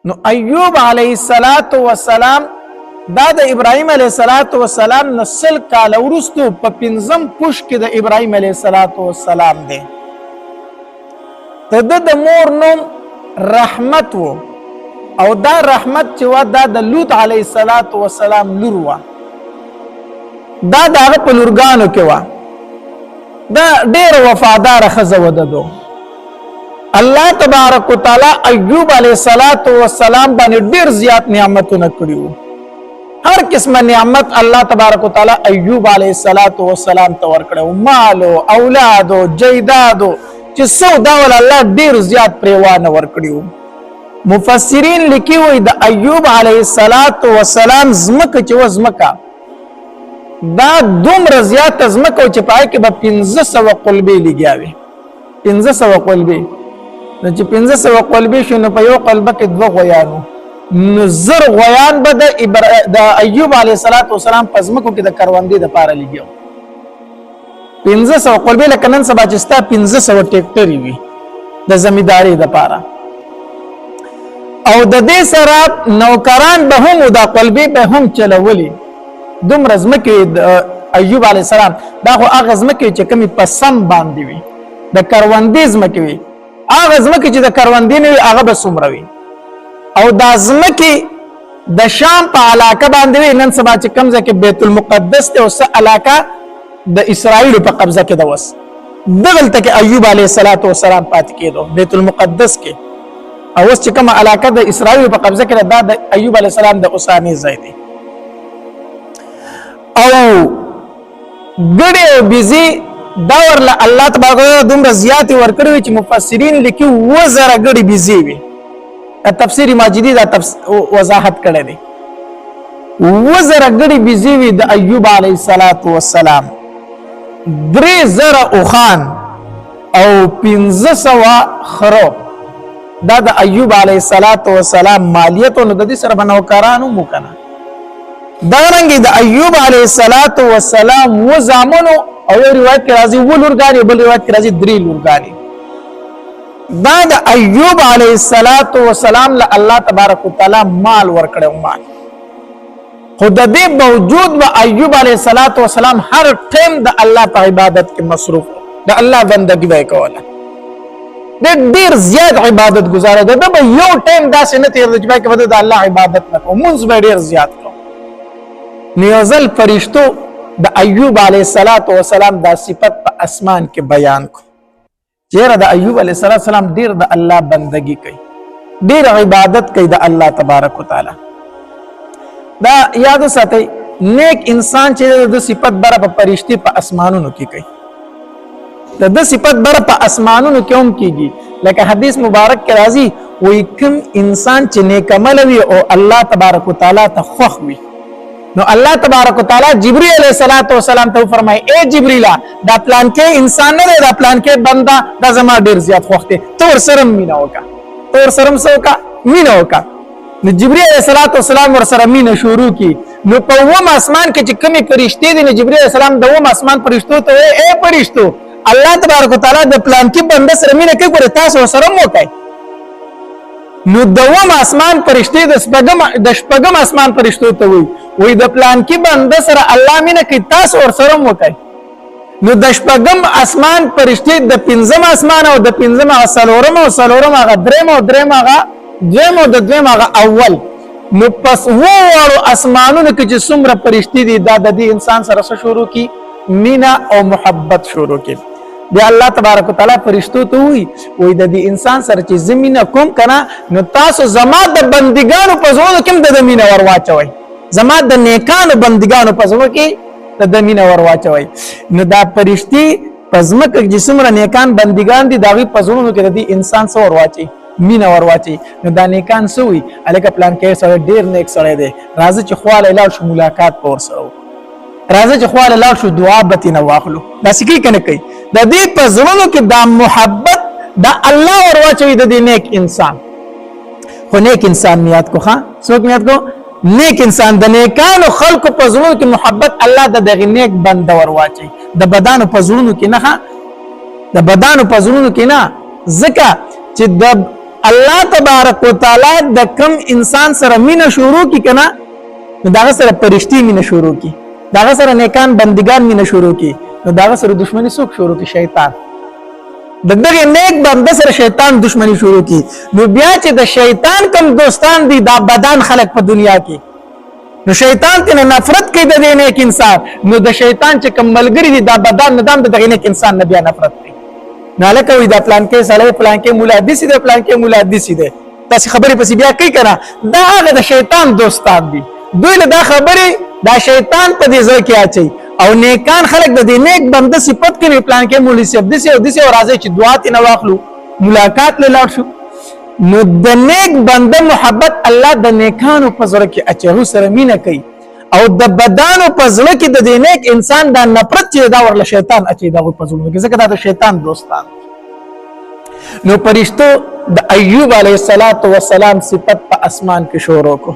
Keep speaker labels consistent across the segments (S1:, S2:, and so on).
S1: نو ایوب علیه السلام دا د ابراهیم علیه السلام نسل کال ورستو په 5م پوش کې د ابراهیم علیه السلام دی. د مور نوم رحمت وو او دا رحمت چې و دا د لوط علیه السلام لور وه. دا دغه په لورګانو کې وه. دا ډېره وفاداره ښځه وه ددو. الله تبارک وتعالی ایوب علیه السلام باندې ډېر زیات نعمتونه کړي وو. هر قسمه نعمت الله تبارک وتعالی ایوب علیه السلام ته ورکړی وو. مالو اولادو جیدادو چې څه دا ول الله ډېر زیات پرېوانه ورکړي وو. مفسرین لیکي وي د ایوب علیه السلام ځمکه چې وه ځمکه دا دومره زیاته ځمکه وه چې په هغې کې به 500 قلبې لګیا وې. 500 قلبې نو چې 500 قلبې شو نو په یو قلبه کې 2 غویان وو. نو 1000 غویان به د ایوب علیه السلام په ځمکو کې د کروندې دپاره لګیا وو. 500 قلبې لکه نن سبا چې ستا 500 ټیکټرې وي د زمیندارۍ دپاره. او د دې سره نوکران به هم دا قلبې به هم چلولې. دومره ځمکې د ایوب علیه السلام دا خو هغه ځمکې چې کومې په سم باندې وي د کروندې ځمکې وي. هغه ځمکې چې د کروندې نه وي هغه به څومره وي. او دا ځمکې د شام په علاقه باندې وي. نن سبا چې کوم ځای کې بیت المقدس دی او څه علاقه د اسرائیلو په قبضه کې ده. اوس دغلته کې ایوب علیه السلام پاتې کېدو بیت المقدس کې. او اوس چې کومه علاقه د اسرائیلو په قبضه کې ده دا د ایوب علیه السلام د اوساني ځای دی. او ګړې او بیزي دا ورله الله تبارک وتعالی دومره زیاتې ورکړې وي چې مفسرین لیکي 1000 ګړې بیزي وي. تفسیر ماجدی دا وضاحت کړی دی. 1000 ګړې بیزي وي د ایوب علیه السلام. 3000 اوښان او 1500 خرو دا د ایوب علیه السلام مالیتو. نو د دې سره به نوکران هم وکنه. دارنګې د ایوب علیه السلام 7 زامنو او یو روایت کې راځي 7 لورګانې بل روایت کې راځي 3 لورګانې. دا د ایوب علیه السلام له الله تبارک وتعالی مال ورکړی مال. خو د دې باوجود به ایوب علیه السلام هر ټیم د الله په عبادت کې مصروف د الله بندګي به کوله. ډېر زیات عبادت گزاره ده. به یو ټیم داسې نه تېر چې به د الله عبادت نه کوو. مونځ به ډېر زیات کوو. نیوزل فرشتو د ایوب علیه السلام دا صفت په اسمان کې بیان کو. چیرې د ایوب علیه السلام ډېر د الله بندګي کوي. ډېر عبادت کوي د الله تبارک وتعالی. دا یاد ساتئ نیک انسان چې د صفت بره په فرشتي په اسمانونو کې کوي. د صفت بره په اسمانونو کې هم کیږي. لکه حدیث مبارک کې راځي وایي کوم انسان چې نیک عمل وي او الله تبارک وتعالی ته خوښ وي نو الله تبارک وتعالی جبرئیل علیه السلام ته فرمایي اے جبرئیل دا پلان کې انسان نه دی دا پلان کې بنده دا زما ډیر زیات خوښ دی ته ورسره مینه وکړه ته ورسره مینه وکړه. نو جبرئیل علیه السلام ورسره مینه شروع کی. نو په وم اسمان کې چې کومې فرشتې دي نو جبرئیل علیه السلام د وم اسمان فرشتو ته وایي اے فرشتو الله تبارک وتعالی د پلان کې بنده سره مینه کوي ګوره تاسو ورسره مو کوي. نو دوم اسمان فرشتي د شپږم اسمان فرشتو ته وي د پلان کې بنده سره الله مینه کوي تاسو ورسره مو کوي. نو د شپږم اسمان فرشتي د 5م اسمان او د 5م او څلورم هغه درېم او دویم او د دویم هغه اول. نو پس وو اسمانونو کې چې څومره فرشتي دي دا د دې انسان سره شروع کی مینا او محبت شروع کی. بیا الله تبارک وتعالی فرشتو ته وی د دې انسان سره چې زمينه کوم کنه نو تاسو زما د بندګانو په زړه کې د زمينه ور واچوي زما د نیکانو بندګانو په زړه کې د زمينه ور واچوي. نو دا فرشتي پزمکه جسمره نیکان بندګان دي داغي په زړه کې د دې انسان سره ور واچي مینا ور واچي. نو دا نیکان سوی الکه پلان کې سره ډیر نیک سره دی راځي چې خواله اله شو ملاقات پور سره راځي چې خواله لاړ شو دعا به تینه واخلو. دا سکی کنه کوي د دې په زړونو کې دا محبت دا الله ورواچوي د دې نیک انسان. خو نیک انسان نیت کو ښا څوک نیت کو نیک انسان د نیکانو خلکو په زړونو کې محبت الله د دغه نیک بنده ورواچي. د بدانو په زړونو کې نه د بدانو په زړونو کې نه ځکه چې د الله تبارک وتعالى د کم انسان سره مینه شروع کی کنه نو داغه سره پرشتي مینه شروع کی، داغه سره نیکان بندگان مینه شروع کی، نو داغه سره دشمنی څوک شروع کی؟ شیطان. دغه نیک بنده سره شیطان دشمنی شروع کی، نو بیا چې د شیطان کم دوستان دي دا بدن خلق په دنیا کې، نو شیطان ته نفرت کوي د نیک انسان، نو د شیطان چې کم ملګری دي دا بدن ندام د نیک انسان نه بیا نفرت کوي. نالکه وي دا پلان کې سړی پلان کې مولا دي سي د پلان کې مولا دي سي ده تاسو خبرې پسې بیا کوي کنه، دا هغه د شیطان دوستان دي، دوی له دا خبرې دا شیطان په دې ځای کې اچي او نیکان خلک د دې نیک بنده صفت کوي پلان کې مولوی صاحب دي سي او دي سي او راځي چې دعا تی نه واخلو ملاقات له لاړ شو. نو د نیک بنده محبت الله د نیکانو په زړه کې اچي سره مینه کوي او د بدانو په زړه کې د دې نیک انسان د نفرت چې دا ورله شیطان اچي دا په زړه کې ځکه دا د شیطان دوستان. نو پرشتو د ایوب علیه السلام صفت په اسمان کې شروع کو،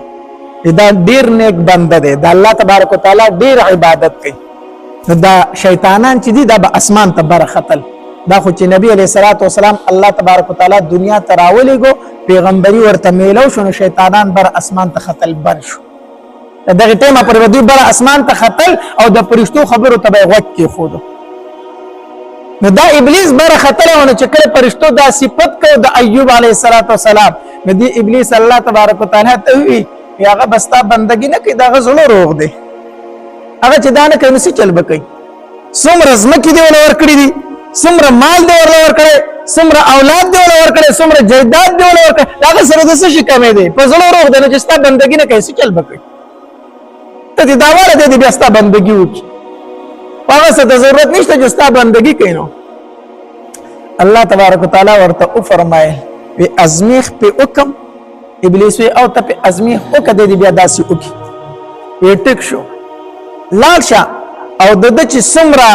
S1: دا ډیر نیک بنده دی، د الله تبارک وتعالى ډیر عبادت کوي. نو دا شیطانان چې دي دا به اسمان ته برختل، دا خو چې نبی علیه السلام الله تبارک وتعالى دنیا ته راولېږو پیغمبري ورته میلو شو، نو شیطانان بر اسمان ته ختل بند شو. دغه ټیمه پر دوی بر اسمان ته ختل او د فرشتو خبرو ته به غوږ کېښودو. نو دا ابلیس بر ختلونه چې کله فرشتو دا صفت کو د ایوب علیه السلام، نو دی ابلیس الله تبارک وتعالى ته وی هغه بستا بندګی نه کوي، دا غزړو روغ دی، هغه چې دا نه کوي نو څه چل بکوي؟ څومره ځمکې دی ول ورکړي دي، څومره مال دی ول ورکړي، څومره اولاد دی ول ورکړي، څومره جیدات دی ول ورکړي، هغه سره د څه شي کمې دی؟ په زړه روغ دی نو چې ستا بندګی نه کوي څه چل بکوي؟ ته دې دا وړه دې بیا ستا بندګي وکړي، هغه څه ته ضرورت نشته چې ستا بندګي کوي. نو الله تبارک وتعالى ورته وفرمایل وی ازمیخ په حکم ابلیس وی او ته په ازمیخ وکړه دې بیا داسې وکړي. وی ټیک شو لاړ شه او د چې څومره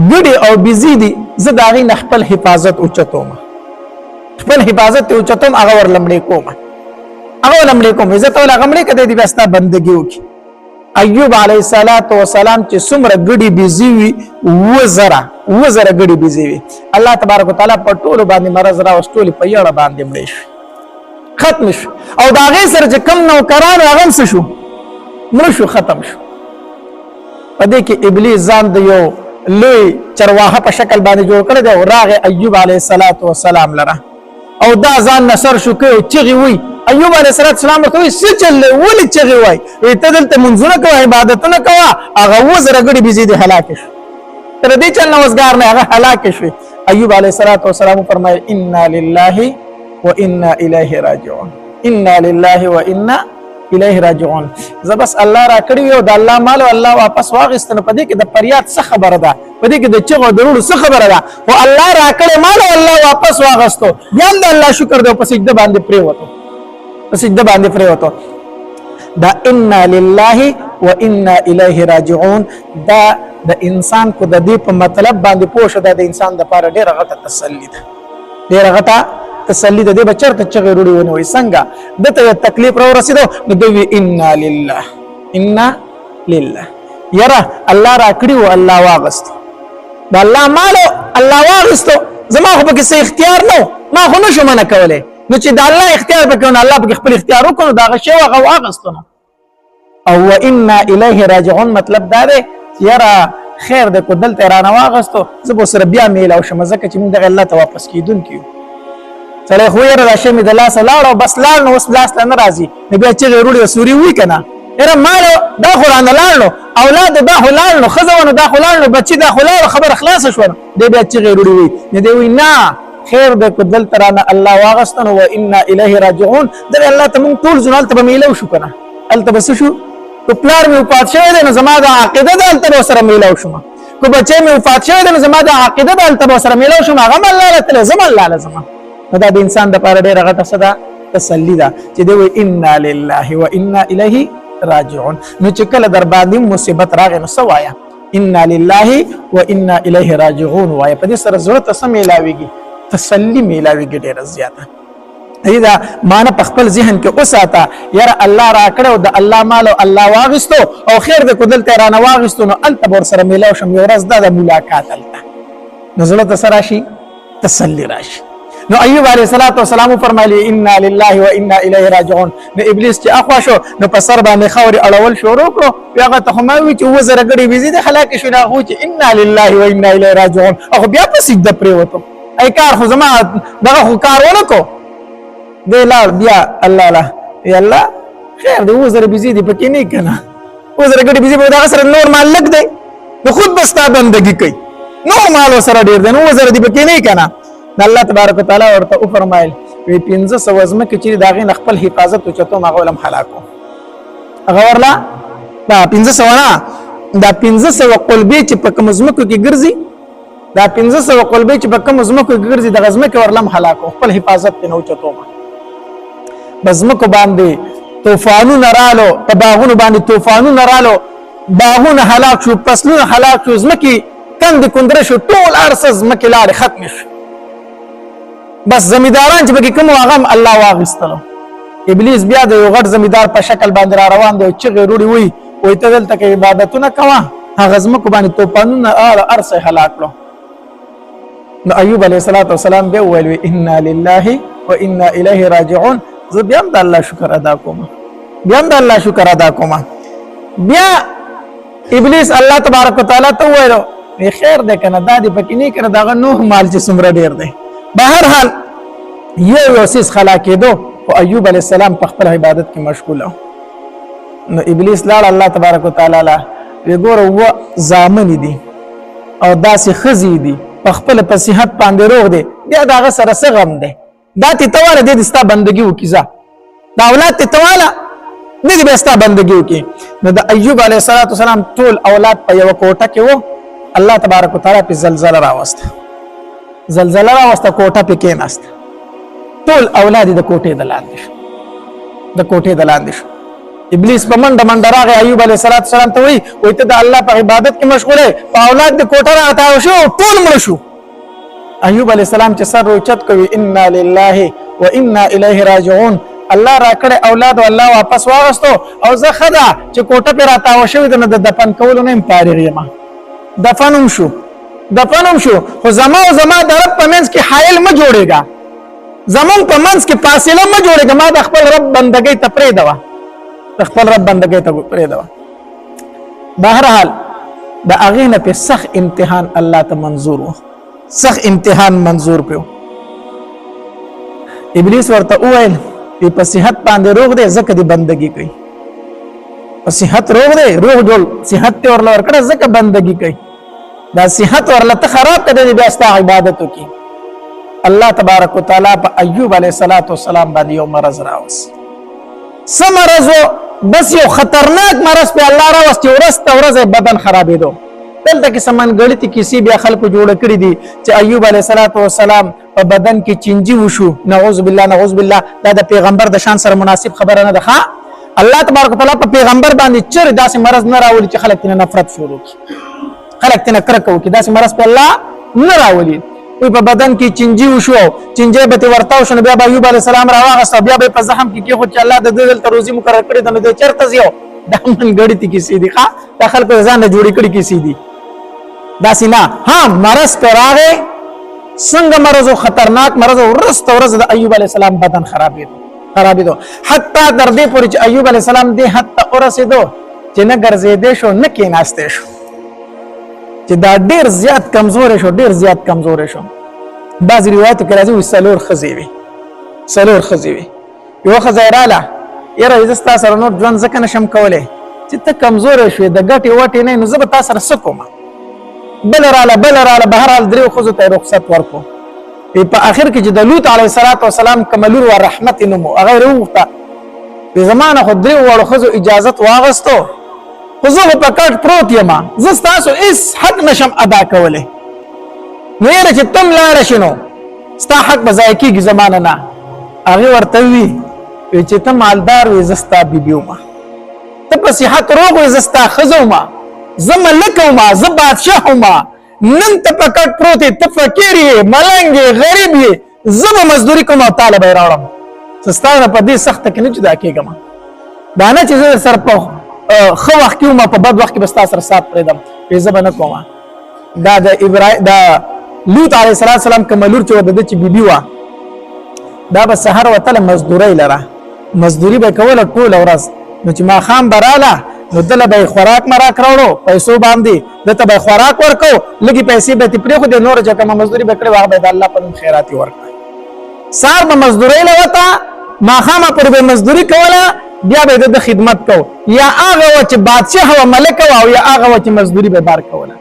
S1: ګډې او بيزي دي زه د هغې نه خپل حفاظت اوچتوم، خپل حفاظت اوچتوم، هغه ور لمړې کوم، هغه لمړې کوم، عزت او لغمړې کده دې بیا ستا بندګي وکړي. ایوب علیه السلام چې څومره ګډې بيزي وي وزره ګډې بيزي وي، الله تبارک وتعالى په ټولو باندې مرض راوستولې، په یړه باندې مړې شو، ختم شو. او د هغې سره چې کم نوکران هغه هم څه شو؟ مړه شو، ختم شو. په دې کې ابلیس ځان د یو لوی چرواهه په شکل باندې جوړ کړی دی او راغی ایوب علیه السلام لره او دا ځان نصر شو کوي چغې وي. ایوب علیه السلام ورته وایي څه چل دی ولې چغې وایي؟ ته دلته منځونه کوه عبادتونه کوه، هغه وزره ګډې بيزي دي هلاکې شو، تر دې چل نه وزګار نه هغه هلاکې شوې. ایوب علیه السلام وفرمایل انا لله وانا الیه راجعون، انا لله وانا الیه راجعون. زه بس الله را کړی یو د الله مال او الله واپس واغست نه، پدې کې د فریاد څه خبره ده، پدې کې د چغو درولو څه خبره ده، او الله را کړی مال او الله واپس واغستو، بیا د الله شکر دې په سجده باندې پریوتو، په سجده باندې پریوتو. دا انا لله وانا الیه راجعون دا د انسان کو د دې په مطلب باندې پوښه ده، د انسان د لپاره ډېره غټه تسلی ده، ډېره غټه تسلی ده. دې بچرته چغې وروړي ونه وي څنګه دته تکلیف را ورسېدو نو دوی انا لله انا لله، یاره الله را کړی و الله واغستو، د الله مالو الله واغستو، زما خو پکې څه اختیار نه ما خو نشم منع کولی، نو چې د الله اختیار پکې نو الله پکې خپل اختیار وکړو دا هغه شی هغه واغستو نو. او وانا الیه راجعون مطلب دا دی یاره خیر دې کو دلته رانه واغستو زه به سره بیا میلاو شم، ځکه چې موږ دغه الله ته واپس کیدونکي یو. سړی خو یاره دا شی مې د لاسه لاړ او بس لاړ نو اوس لاس ته نه راځي، نو بیا چغې وروړي سوري وي که نه یاره مالو دا خو رانه لاړ نو، اولاد دا خو لاړ نو، ښځه ونه دا خو لاړ نو، بچي دا خو لاړ، خبره خلاصه شوه نو دی بیا چغې وروړي وي. نو دی وایي نه خیر دی که دلته رانه الله واغسته نو وانا الیه راجعون، دغه الله ته مونږ ټول ځو هلته به میلاو شو که نه، هلته به څه شو؟ که پلار مې وفات شوی دی نو زما دا عقیده ده هلته به سره میلاو شم، که بچی مې وفات شوی دی نو زما دا عقیده ده هلته به سره میلاو شم، هغه هم الله له تللی زه هم الله له ځمه. نو دا د انسان دپاره ډېره غټه څه ده؟ تسلي ده چې دی وایي انا لله وانا الیه راجعون. نو چې کله در باندې مصیبت راغی نو څه وایه؟ انا لله وانا الیه راجعون وایه، په دې سره زړه ته څه میلاویږي؟ تسلی میلاویږي ډېره زیاته. دا معنی په خپل ذهن کې وساته یاره الله را کړو د الله مال او الله واغستو او خیر دې کو دلته رانه واغستو نو هلته به ورسره میلاو شم، یو ورځ دا د ملاقات هلته نو زړه ته څه راشي؟ تسلی راشي. نو ایوب علیه السلام فرمایلی انا لله و انا الیه راجعون. نو ابلیس چې اخوا شو نو په سر باندې خوري اړول شروع کړو، بیا هغه ته ما وی چې وزره غړي بيزي د هلاک شو نه هو چې انا لله و انا الیه راجعون. هغه بیا په سجده پریوتو، ای کار خو زما دغه خو کار ونکو دی لار بیا الله لا یا الله خیر دی وزره بيزي دی پکې نه کنه وزره غړي بيزي په دا سره نور مال لګ دی نو خود بستا بندگی کوي نور مال سره ډیر دی نو وزره دی پکې نه کنه. الله تبارک وتعالى ورته او فرمایل وی 1500 وزمه کې چې داغه خپل حفاظت او چتو مغولم هلاکو هغه ورلا دا 1500 نه دا 1500 قلبي چې په کوم زمکو کې ګرځي دا 1500 قلبي چې په کوم زمکو کې ګرځي د غزمه کې ورلم هلاکو خپل حفاظت ته نو چتو ما بزمکو باندې طوفانونه رالو په باغونو باندې طوفانونه رالو باغونه هلاک شو فصلونه هلاک شو زمکي کند کندره شو ټول ارسز زمکي لاړ ختم شو بس زمیداران چې بګی کوم واغم الله واغستلو. ابلیس بیا د یو غټ زمیدار په شکل باندې را روان دی چې غروړي وي ته دلته کې عبادتونه کوه هغه زمکو باندې توپانونه ارسه هلاک کړو. نو ایوب علیه السلام به ویل انا لله و انا الیه راجعون. زه بیا د الله شکر ادا کوم بیا ابلیس الله تبارک وتعالى ته ویلو خیر ده کنه دا دې پکې نه کنه دا نوح مال چې څومره ډیر دی. بهر حال یو سیس خلا کېدو او ایوب علی السلام په خپل عبادت کې مشغول نو ابلیس لاړ الله تبارک وتعالى لا وګوره و زامن دي او داسې خزي دي په خپل په صحت باندې روغ دي بیا دا سره سغم دي دا ته تواله دي ستا بندگی وکیزا دا اولاد ته تواله دې به ستا بندگی وکي. نو د ایوب علی السلام ټول اولاد په یو کوټه کې وو الله تبارک وتعالى په زلزلہ راوسته کوټه په کې ناست ټول اولاد د کوټې د لاندې شو ابلیس په منډه راغی ایوب علیه السلام ته وی ته د الله په عبادت کې مشغوله په اولاد د کوټه راته شو ټول مړ شو. ایوب علیه السلام چې سر اوچت کوي انا لله و انا الیه راجعون الله را کړه اولاد او الله واپس واغستو او زه خدا چې کوټه په راته شو د دفن کولو نه فارغ یم دفنم شو خو زما د رب په منځ کې حایل ما جوړېګا زمون په منځ کې فاصله ما جوړېګا ما د خپل رب بندګۍ ته پرې دوا بهر حال د اغه نه په سخت امتحان الله ته منظور پیو ابلیس ورته وویل په صحت باندې روغ دی زکه دی بندګي کوي په صحت روغ دی روغ جوړ صحت ته ورل ورکړه زکه بندګي کوي دا صحت ورلته خراب کړي بیا ستا عبادت وکي. الله تبارک وتعالى په ایوب علیه السلام باندې یو مرض راوس سمرز بس یو خطرناک مرض په الله راوس چې ورځ بدن خرابېدو دلته کې سمن غلطي کیسې بیا خلکو جوړ کړی دي چې ایوب علیه السلام په بدن کې چنجي وشو نعوذ بالله دا د پیغمبر د شان سره مناسب خبره نه ده. الله تبارک وتعالى په پیغمبر باندې چر داسې مرض نه راولي چې خلک تنه نفرت شروع کړي خلک تنه کرکو کې داسې مرض په الله نه راولي. وي په بدن کې چنجي وشو چنجي به ورتاو شنو بیا ایوب علیه السلام راواغست بیا به په زخم کې خو چې الله د دې روزي مقرر کړی د نو چرته زیو د من غړي کې سي دي ښا د خلکو ځان جوړی کړی کې سي دي داسې نه مرض پر راغی څنګه مرض خطرناک مرض ورځ د ایوب علیه السلام بدن خرابېدو حتی تر دې پورې چې ایوب علیه السلام دې حتی ورسېدو چې نه ګرځېدې شو نه کېناستې شو چې دا ډیر زیات کمزور شو بعض روایت کې راځي سلور خزي وي یو خزایراله یره زستا سره نور ځان ځکه نشم کولای چې ته کمزور شوې د ګټي وټي نه نو زه به تاسو سره سکوم بل رااله بهر حال درو خزو ته رخصت ورکو په اخر کې چې د لوط علیه السلام کملور و رحمت نمو هغه وروخته په زمانه خو درو وړو خزو اجازه واغستو خو زه په کټ پروت یم زه تاسو هیڅ حق نشم ادا کوله نو یې چې تم لاړ شنو ستا حق بځای کېږي زمانه نه هغه ورته وی چې ته مالدار وې زستا بیبیوما ته په صحت روغ وې زستا خزوما زم لکوما ز بادشاهوما نن ته په کټ پروت ته فقیر یې ملنګ غریب یې زم مزدوری کوم طالب راوړم سستانه په دې سخت کې نه جدا کېږم دا نه چې سر په خو وخت کې ما په بد وخت کې بستا سره سات پرېدم په زبنه کومه دا د ابراهیم دا لوط علیه السلام کملور چې د چې بیبي وا دا به سحر وتله مزدوري لره مزدوري به کوله ټول ورځ نو چې ماښام به راله نو دله به خوراک مراک راوړو پیسو باندې دته به خوراک ورکو لږې پیسې به ترې پرېښودې نور چې کومه مزدوري به کړې وه هغه به د الله په نوم خیراتي ورکړه سهار به مزدورۍ له وته ماښامه پورې به مزدوري کوله بیا به د خدمت کو یا هغه و چې بادشاه و ملک و او یا هغه و چې مزدوري به بار کوله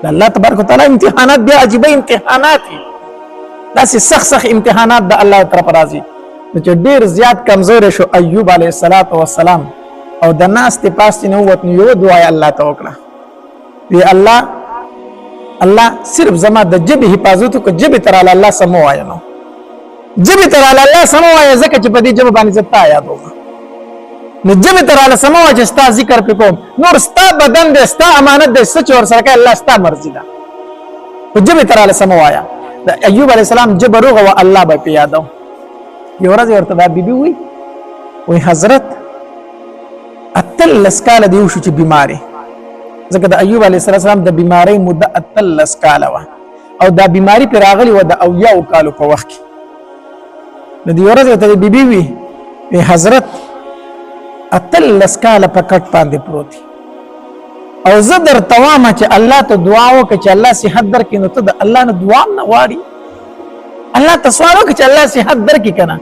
S1: د الله تبارک وتعالی امتحانات بیا عجیبه امتحانات دي داسې سخت امتحانات د الله طرف راځي چې ډېر زیات کمزوری شو ایوب علیه السلام او د ناستې پاستې نه ووت نو یوه دعا یې الله ته وکړه وی الله صرف زما د ژبې حفاظت وکړه ژبې ته راله الله سم ووایه نو ژبې ته راله الله سم ووایه ځکه چې په دې ژبه باندې زه تا یادوم نو ژبې ته راله سم ووایه چې ستا ذکر پې کوم نور ستا بدن دی ستا امانت دی څه چې ورسره کوې الله ستا مرضي ده خو ژبې ته راله سم ووایه د ایوب علیه السلام ژبه روغه وه الله به پې یادو یو ورځ ورته دا بیبي وی حضرت 18 کاله دی وشو چې بیماری ځکه د ایوب علیه السلام د بیماری موده 18 کاله وه او دا بیماری پرې راغلې وه د 80 کالو په وخت کې نو د یو ورځ ورته بیبي وی حضرت 18 کاله په کټ باندې پروت او زه درته وایم چې الله ته دعا وکړه چې الله صحت درکړي نو ته د الله نه دعا هم نه غواړي الله ته سوال وکړه چې الله صحت درکړي که نه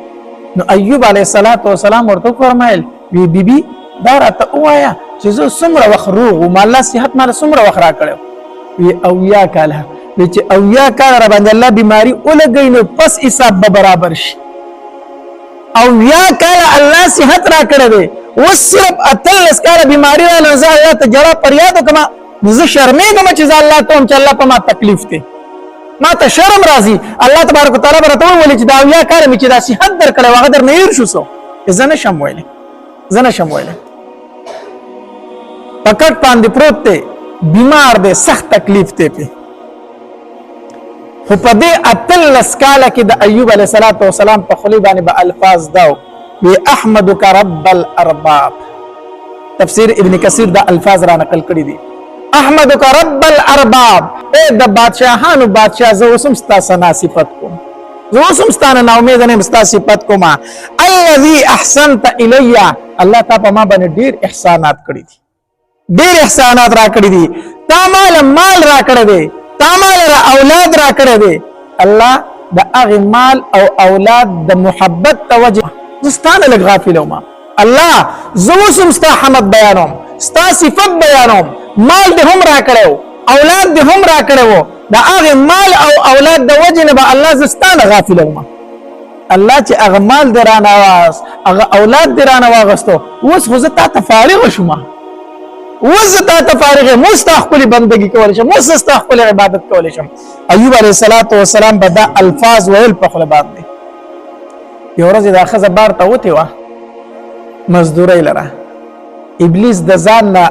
S1: نو ایوب علیه السلام ورته وفرمایل وی بیبي دا راته ووایه چې زه څومره وخت روغ وم الله صحت ماله څومره وخت راکړی وی 80 کاله وی چې 80 کاله را باندې الله بیماري ولګوي نو پس حساب به برابر شي 80 کاله الله صحت راکړی دی اوس صرف 18 کاله بیماري راله زه الله ته جړه فریاد وکړم زه شرمېږم چې زه الله ته وم چې الله په ما تکلیف دی ما ته شرم راځي الله تبارک وتعالی به راته وویل چې دا 80 کاله مې چې دا صحت درکړی و هغه درنه هېر شو څو زه نشم ویلی په کټ باندې پروت دی بیمار دی سخت تکلیف دی پې خو په دې 18 کاله کې د ایوب علیه السلام په خولې باندې به الفاظ دا وی احمدک رب الارباب تفسیر ابن کثیر دا الفاظ را نقل کړي دي احمدک رب الارباب اے د بادشاهانو بادشاہ زه اوسم ستا ثنا صفت کوم زه اوسم ستا نه ناامید نه یم ستا صفت کوم الذي احسنت الی الله تا په ما باندې ډېر احسانات کړي دي ډېر احسانات را کړي دي تا مال را کړی دی تا مال اولاد را کړی دی الله د هغې مال او اولاد د محبت توجه زه ستا نه لږ غافل وم الله زه اوس هم ستا حمد بیانوم ستا صفت بیانوم مال دې هم را کړی و اولاد دې هم را کړی و د هغې مال او اولاد د وجې نه به الله زه ستا نه غافل وم الله چې هغه مال دې رانه واغست هغه اولاد دې رانه واغستو اوس خو زه تا ته فارغه شوم اوس زه تا ته فارغ یم اوس ستا ښکلې بندګي کولی شم اوس ستا ښکلې عبادت کولی شم ایوب علیه السلام به دا الفاظ ویل په خوله باندې یو ورځ دا ښځه بار ته وتې وه مزدورۍ لره ابلیس د ځان نه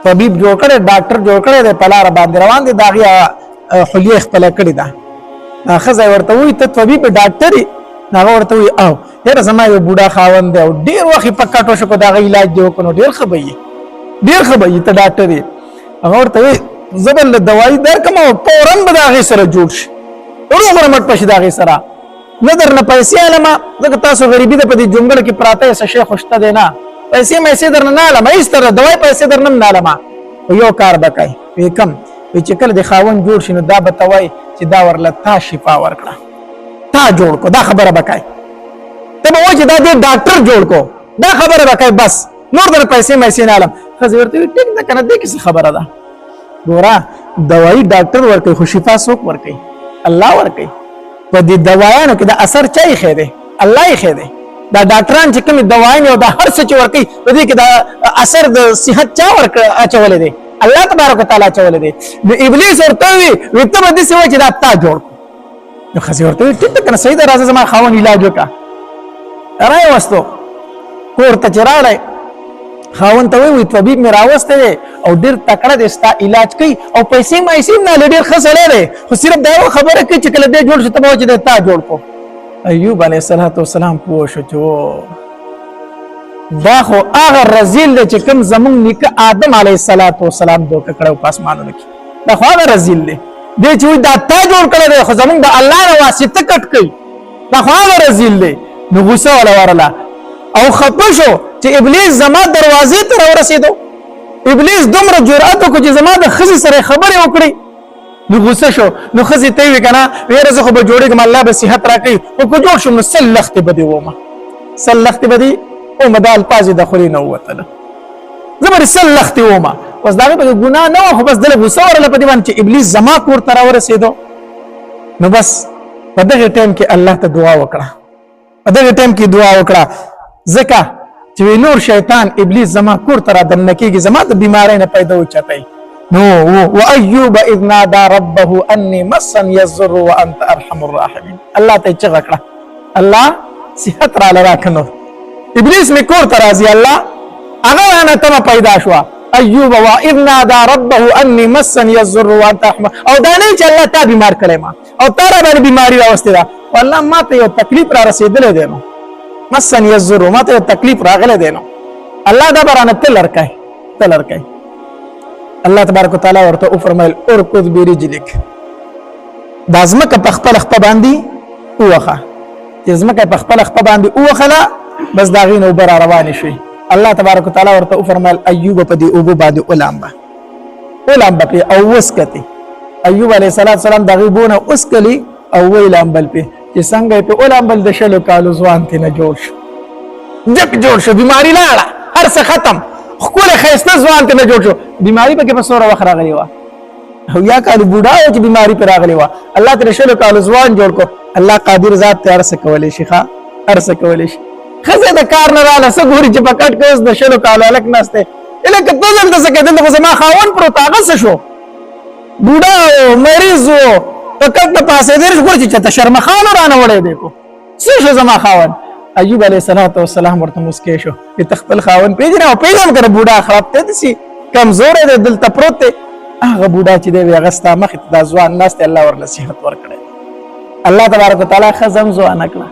S1: طبیب جوړ کړی ډاکټر جوړ کړی دی په لاره باندې روان دی د هغې حلیې خپله کړې ده ښځه یې ورته وایي ته طبیب ډاکټر یې هغه ورته وایي او یاره زما یو بوډا خاوند دی او ډېر وخت یې په کټو شو د هغه علاج دې وکړو ډېر ښه به ډېر ښه به ته ډاکټر یې هغه ورته وایي زه به له دوایي درکړم او فورا به د هغې سره جوړ شي روغ رمټ به شي د هغې سره نه درنه پیسې علمه ځکه تاسو غریبي ده په دې جونګړه کې پراته یې څه شی خو شته دی نه پیسې میسې درنه نه علمه هېڅ طرح دوای پیسې درنه هم نه علمه خو یو کار به کوي وایي کم وایي چې کله د خاوند جوړ شي نو دا به ته وایي چې دا ورله تا شفا ورکړه تا جوړ کو دا خبره به کوي ته به وایي چې دا دې ډاکټر جوړ کو دا خبره به کوي بس نور در پیسې میسې نه علم ښځې ورته وایي ټیک ده که نه دې کې څه خبره ده ګوره دوایي ډاکټر ورکوي خو شفا څوک ورکوي الله ورکوي په دې دوايانو کې د اثر چا یې ښی دی الله یې ښی دی دا ډاکټران چې کومې دوايانې او دا هر څه چې ورکوي په دې کې د اثر د صحت چا اچولی دی الله تبارک وتعالی اچولی دی نو ابلیس ورته وي ته به داسې وایي چې دا تا جوړ کړو نو ښځې ورته وایي ټیک ده که نه صحیح ده راځه زما خاوند علاج وکړه راوستو کور ته چې راغلی خاوند ته وایي طبیب مې راوستی دی او ډېر تکړه دی ستا علاج کوي او پیسې مایسې هم نه لري ډېر ښه سړی دی خو صرف دا یوه خبره کوي چې کله دی جوړ شو ته به وایي چې دی تا جوړ کړو ایوب علیه السلام پوه شو چې دا خو هغه رزیل دی چې کوم زمونږ نیکه آدم علیه السلام دوکه کړی په اسمانونو کې دا خو هغه رزیل دی دی چې وایي دا تا جوړ کړی دی خو زمونږ د الله نه واسطه کټ کوي دا خو هغه رزیل دی نو غوسه ولا ورله او خپه شو چې ابلیس زما دروازې ته ورسېدو ابلیس دومره جرأت وکړ چې زما د ښځې سره خبرې وکړي نو غوسه شو نو ښځې ته یې وی که نه ویره زه خو به جوړېږم الله به صحت راکوي خو که جوړ شم نو سل لختې به دې ومه سل لختې به دې ومه دا الفاظ یې د خولې نه ووتله زه به دې سل لختې ومه اوس د هغې پکې ګناه نه وه خو بس دله غوسه ورله په دې باندې چې ابلیس زما کور ته راورسېدو نو بس په دغې ټایم کې الله ته دعا وکړه په دغې ټایم کې دعا وکړه ځکه چې نور شیطان ابلیس زما کور ته را دننه کېږي زما د بیمارۍ نه پیدا وچتئ نو وأيوب إذ نادى ربه أني مسني الضر وأنت أرحم الراحمين الله ته چغه کړه الله صحت را لراکنو ابلیس می کور ته راځي الله هغه نه ته پیدا شو أيوب وإذ نادى ربه أني مسني الضر وأنت أرحم او دا نه چې الله تا بیمار کړي ما او تا را باندې بیماری راوستي دا والله ما ته یو تکلیف را رسیدلې دی نو مسني الضر ما ته تکلیف راغله دی نو الله دا برانه تلر کوي الله تبارک وتعالى ورته او فرمایل ارکض برجلک دا ځمکه په خپل خپه باندې اوخه چې ځمکه په خپل خپه باندې اوخه بس دا غینه وبر روان شي الله تبارک وتعالى ورته او فرمایل ایوب په دې اوبو باندې اولامبه په او وسکتی ایوب علیه السلام دا غیبونه اسکلی او ویلامبل په چې څنګه په اولامبل د شلو کالو ځوان ته نه جوړ شو جک جوړ شو بیماری لاړه هر څه ختم خپل خیسته ځوان ته نه جوړ شو بیماری پکې په سوره وخت راغلی و او یا کال بوډا او چې بیماری پر راغلی و الله تعالی شلو کال ځوان جوړ کو الله قادر ذات ته ارسه کولې شي ښا ارسه کولې شي خزه د کار نه رااله سګوري چې پکټ کوس د شلو کال الک نسته الکه تزل د سکه دلته زما خاون پر تاغه شو بوډا مریض پکټ په پاسه دې ورته چې شرمخان رانه وړې دی کو څه شو زما خاون ایوب علیه السلام ورته مسکې شو چې تخپل خاون پیژنه او پیژن کړه بوډا خراب ته دي کمزور دی دلته پروت دی هغه بوډا چې دی هغه مخ ته د ځوان ناست الله ور نصیحت ورکړي الله تبارک وتعالى خزم ځوان کړه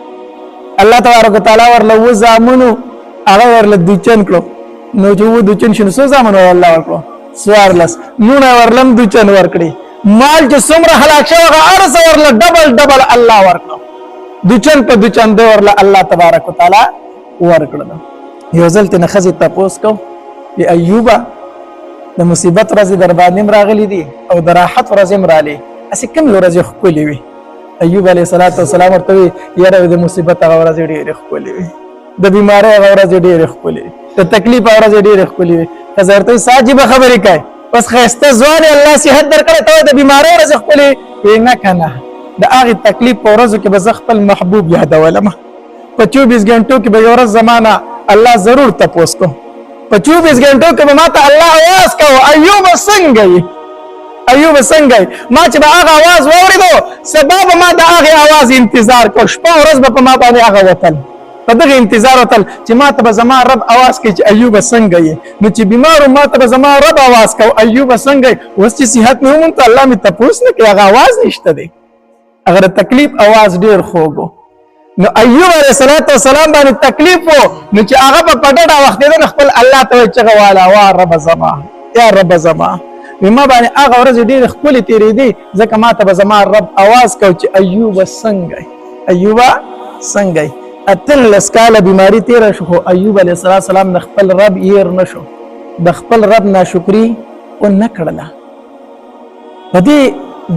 S1: الله تبارک وتعالى ورله وزامنو هغه ورله دوچن کړو نو چې و دوچن شنو سو زامنو الله ورکړو سوارلس نو ورلم دوچن ورکړي مال چې څومره هلاک شو هغه ارس ورله ډبل الله ورکړو دوچن په دوچن دی ورله الله تبارک وتعالى ورکړل یو ځل ته خزي تاسو کو ای ایوب د مصیبت ورځ در باندې راغلي دي او د راحت ورځ مرالي اسی کوم ورځ خولي وي ایوب علیه السلام ورته یاره د مصیبت ورځ ډېر خولي وي د بیماری ورځ ډېر خولي وي د تکلیف ورځ ډېر خولي وي حضرت ساجيبه خبرې کوي بس خسته ځوان الله صحت درکړه ته د بیماری ورځ خولي نه کنه د هغه تکلیف په ورځ کې به خپل محبوب یادولم په 24 غنټو کې به یو ورځ زمانہ الله ضرور تاسو کو په 24 غنټو کې به ماته الله आवाज کو ایوب څنګه ما چې به هغه आवाज واوریدو سبب ما د هغه आवाज انتظار کو شپه ورځ به ما باندې هغه وتل په دغه انتظار وتل چې ما ته به زما رب आवाज کوي چې ایوب څنګه نو چې بیمار ما ته به زما رب आवाज کو ایوب څنګه اوس چې صحت نه مونږ ته الله می تاسو نه کوي هغه आवाज نشته دی اگر تکلیف आवाज ډیر خوګو نو ایوب علیه السلام باندې تکلیف وو نو چې هغه په پټه وخت دی خپل الله ته چغه والا وا رب زما یا رب زما ما باندې هغه ورځ ډیر خپل تیرې دي ځکه ما ته زما رب आवाज کو چې ایوب څنګه اتل لسکاله بیماری تیر شو ایوب علیه السلام خپل رب ير نشو د خپل رب ناشکری او نکړه پدې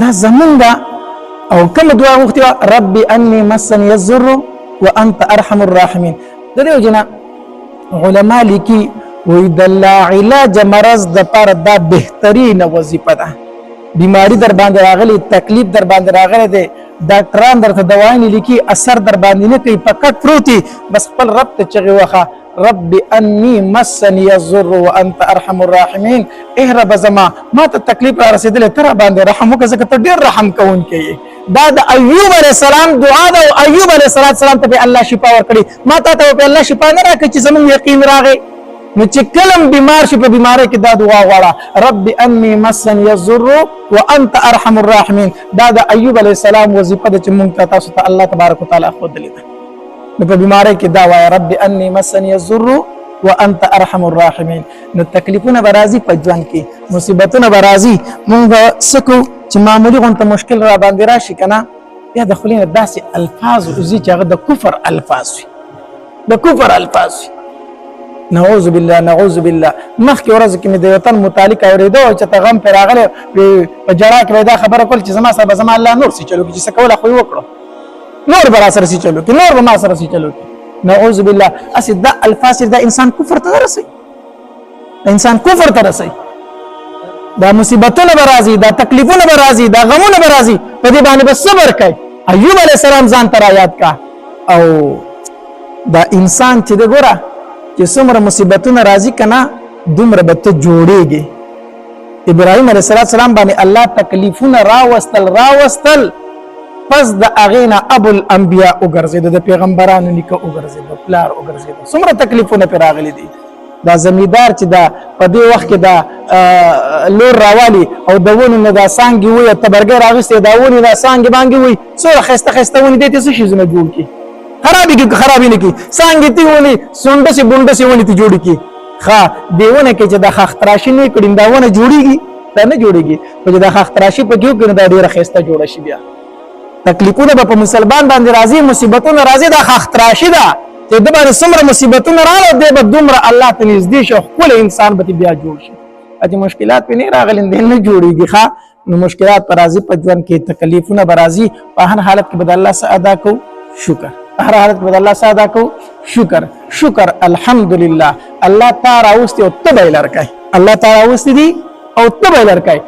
S1: دا زمونږ او کوم دعا وختي ربي اني مسني الضر وانت ارحم الراحمين د دې وجنا علما لیکي وې د لا علاج مرض د پر دا بهترین وظیفه ده بیماری در باندې راغلي تکلیف در باندې راغلي دي ډاکټران درته دوايي لیکي اثر در باندې نه کوي فقط پروتي بس خپل رب ته چغي وخه رب اني مسني الضر وانت ارحم الراحمين اهرب زما ما ته تکلیف را رسیدل تر باندې رحم وکړه ته ډیر رحم کوون کوي دا د ایوب علیه السلام دعا ده او ایوب علیه السلام ته الله شفا ورکړي ما ته الله شفا نه راکړي چې زمون یقین راغی نو چې کلم بیمار شي په بیماری کې دا دعا غواړه رب اني مسني الضر وانت ارحم الراحمين دا د ایوب علیه السلام وظیفه ده چې مونږ تاسو ته الله تبارک وتعالى خود لیدا نو په بیماری کې دا وایي رب اني مسني الضر وانت ارحم الراحمين نو تکلیفونه برازي په ژوند کې مصیبتونه برازي مونږ سکو چې معمولی غونته مشکل را باندې راشي کنه بیا د خولې نه داسې الفاظ وځي چې هغه د کفر الفاظ وي د کفر الفاظ وي نعوذ بالله نعوذ بالله مخکې ورځ کې مې د وطن متعلق اورېدو چې ته غم پرې راغلی په جړا کې دا خبره کول چې زما سره به زما الله نور سي چلو کې چې څه کوله خو یې وکړو نور به را سره سي چلو کې نور به ما سره سي چلو کې نعوذ بالله اسې دا الفاظ دا انسان کفر ته رسي انسان کفر ته رسي دا مصیبتونه به راځي دا تکلیفونه به راځي دا غمونه به راځي په دې باندې به صبر کوي ایوب علیه السلام ځان ته را یاد کا او دا انسان چې د ګوره چې څومره مصیبتونه راځي کنه دومره به ته جوړېږي ابراهیم علیه السلام باندې الله تکلیفونه راوستل پس د اغینا ابو الانبیاء وګرځید د پیغمبرانو نیکه وګرځید پلار وګرځید څومره تکلیفونه پر راغلي دي دا زمیدار چې دا په دې وخت کې دا لور راوالي او د ونو نه دا سانګي وي تبرګه راغسته دا ونی دا سانګي بانګي وي څوره خسته ونی دې څه شي زنه جوړ کی خرابې نه کی سانګي تی ونی سونډه سي بونډه سي ونی تی جوړ کی ښا دیونه کې چې دا خختراشي نه کړي دا ونه جوړيږي دا نه جوړيږي چې دا خختراشي په جو کې دا ډیره خسته جوړه شي بیا تکلیفونه په مسلمان باندې راځي مصیبتونه راځي دا خختراشي ده چې د باندې څومره مصیبتونه راغله د به دومره الله ته نږدې شو خپل انسان به بیا جوړ شي چې مشکلات په نه راغلي نه جوړيږي ښا نو مشکلات پر راځي په ځان کې تکلیفونه به راځي په هر حالت کې به الله سره ادا کو شکر هر حالت کې به الله سره ادا کو شکر الحمدلله الله تعالی اوستي او تبه لرکای الله تعالی اوستي دي او تبه لرکای